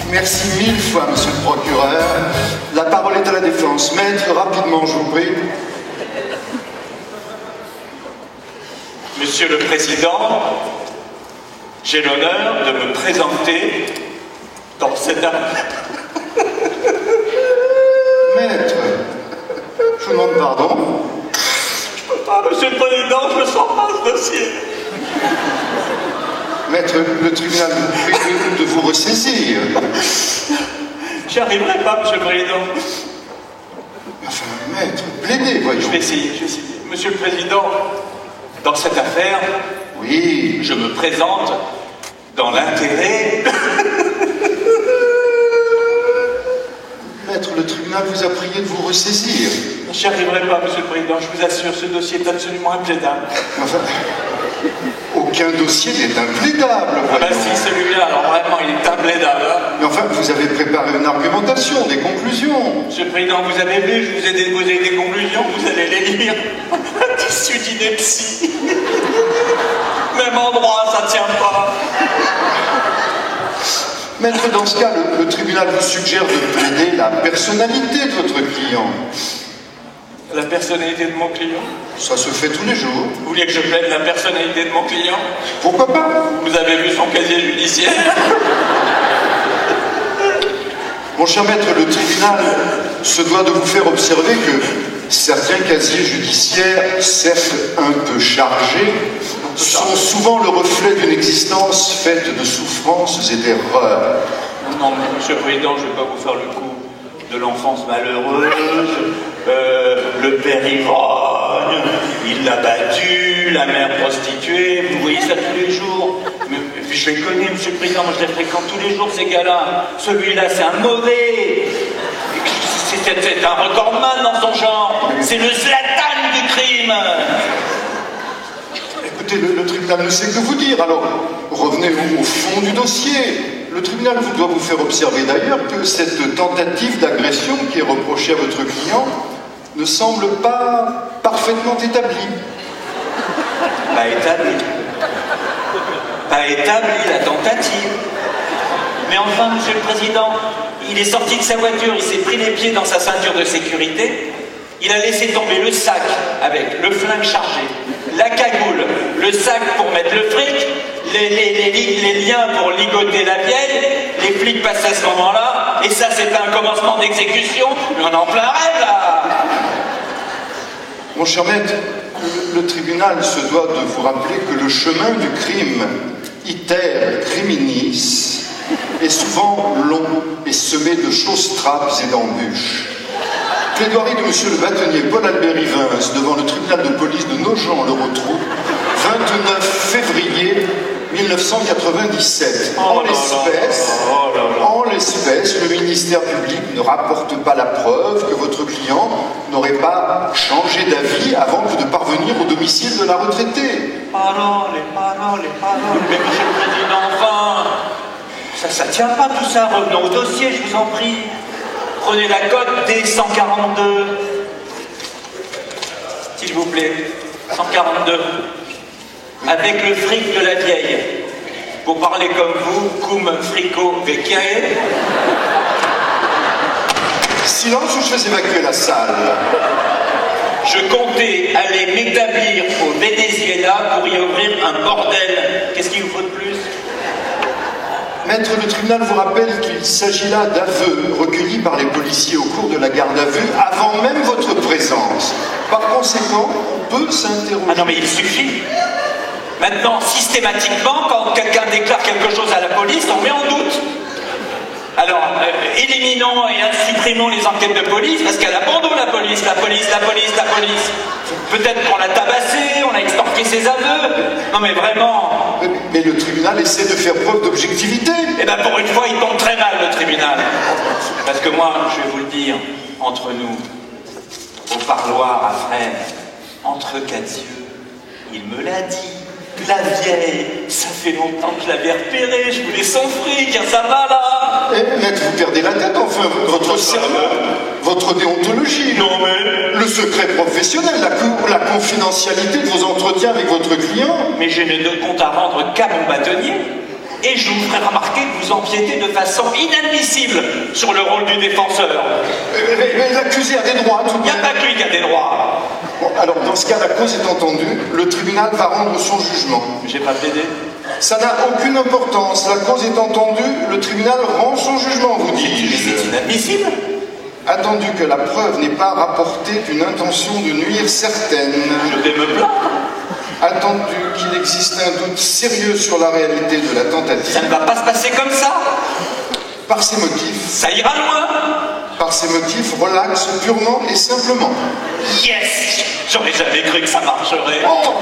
Merci mille fois, monsieur le procureur. La parole est à la défense. Maître, rapidement, je vous prie. Monsieur le Président, j'ai l'honneur de me présenter dans cette affaire. Maître, je vous demande pardon. Je peux pas, Monsieur le Président, je me sens pas ce dossier. Maître, le tribunal vous prie de vous ressaisir. J'y arriverai pas, Monsieur le Président. Enfin, maître, plaidez, voyons. Je vais essayer. Monsieur le Président, dans cette affaire, oui, je me présente dans l'intérêt... Maître, le tribunal vous a prié de vous ressaisir. J'y arriverai pas, Monsieur le Président, je vous assure, ce dossier est absolument implaidable. Enfin, aucun dossier n'est implaidable. Ah bah si, celui-là, alors vraiment, il est implaidable. Hein. Mais enfin, vous avez préparé une argumentation, des conclusions. Monsieur le Président, vous avez vu, je vous ai déposé des conclusions, vous allez les lire. Tissu d'ineptie. Même endroit, ça tient pas. Maître, dans ce cas, le tribunal vous suggère de plaider la personnalité de votre client. La personnalité de mon client? Ça se fait tous les jours. Vous voulez que je plaide la personnalité de mon client? Pourquoi pas? Vous avez vu son casier judiciaire? Mon cher maître, le tribunal se doit de vous faire observer que certains casiers judiciaires, certes un peu chargés, sont souvent le reflet d'une existence faite de souffrances et d'erreurs. Non, mais Monsieur le Président, je ne vais pas vous faire le coup de l'enfance malheureuse, le père ivrogne, il l'a battu, la mère prostituée, vous voyez ça tous les jours. Mais je les connais, Monsieur le Président, moi je les fréquente tous les jours, ces gars-là. Celui-là, c'est un mauvais. C'est un recordman dans son genre. C'est le Zlatan du crime. Écoutez, le tribunal ne sait que vous dire, alors revenez au fond du dossier. Le tribunal doit vous faire observer d'ailleurs que cette tentative d'agression qui est reprochée à votre client ne semble pas parfaitement établie. Pas établie. Pas établie la tentative. Mais enfin, Monsieur le Président, il est sorti de sa voiture, il s'est pris les pieds dans sa ceinture de sécurité, il a laissé tomber le sac avec le flingue chargé, la cagoule, le sac pour mettre le fric, les liens pour ligoter la vieille, les flics passent à ce moment-là, et ça c'est un commencement d'exécution, mais on est en plein rêve là. Mon cher maître, le tribunal se doit de vous rappeler que le chemin du crime, iter criminis, est souvent long et semé de choses trappes et d'embûches. Plaidoirie de monsieur le bâtonnier Paul-Albert Ivens devant le tribunal de police de Nogent-le-Rotrou, 29 février 1997. En l'espèce, le ministère public ne rapporte pas la preuve que votre client n'aurait pas changé d'avis avant que de parvenir au domicile de la retraitée. Paroles. Mais Monsieur le Président, enfin, ça tient pas tout ça. Revenons au dossier, je vous en prie. Prenez la cote D142. S'il vous plaît. 142. Avec le fric de la vieille. Pour parler comme vous, cum frico vecchiae. Silence ou je fais évacuer la salle. Je comptais aller m'établir au Venezuela pour y ouvrir un bordel. Qu'est-ce qu'il vous faut de plus? Maître, le tribunal vous rappelle qu'il s'agit là d'aveux recueillis par les policiers au cours de la garde à vue avant même votre présence. Par conséquent, on peut s'interroger... Ah non mais il suffit. Maintenant, systématiquement, quand quelqu'un déclare quelque chose à la police, on met en doute. Alors, éliminons et supprimons les enquêtes de police, parce qu'elle a bon dos la police. Peut-être qu'on l'a tabassé, on a extorqué ses aveux. Non mais vraiment... Mais le tribunal essaie de faire preuve d'objectivité. Eh bien pour une fois, il tombe très mal, le tribunal. Parce que moi, je vais vous le dire, entre nous, au parloir à frère, entre quatre yeux, il me l'a dit. La vieille, ça fait longtemps que je l'avais repérée, je voulais son fric, ça va là. Eh, maître, vous perdez la tête, enfin, votre serment, votre déontologie. Non mais... Le secret professionnel, la confidentialité de vos entretiens avec votre client. Mais je ne compte à rendre qu'à mon bâtonnier. Et je vous ferai remarquer que vous empiétez de façon inadmissible sur le rôle du défenseur. Mais l'accusé a des droits, tout de Il n'y a même. pas que lui qui a des droits. Bon, alors, dans ce cas, la cause est entendue, le tribunal va rendre son jugement. J'ai pas plaidé. Ça n'a aucune importance, la cause est entendue, le tribunal rend son jugement, vous Mais dis-je. c'est inadmissible. Attendu que la preuve n'est pas rapportée d'une intention de nuire certaine. Je vais me plaindre. Attendu qu'il existe un doute sérieux sur la réalité de la Ça tentative. ne va pas se passer comme ça. Par ces motifs, Ça ira loin. relaxe purement et simplement. Yes. J'aurais jamais cru que ça marcherait. Oh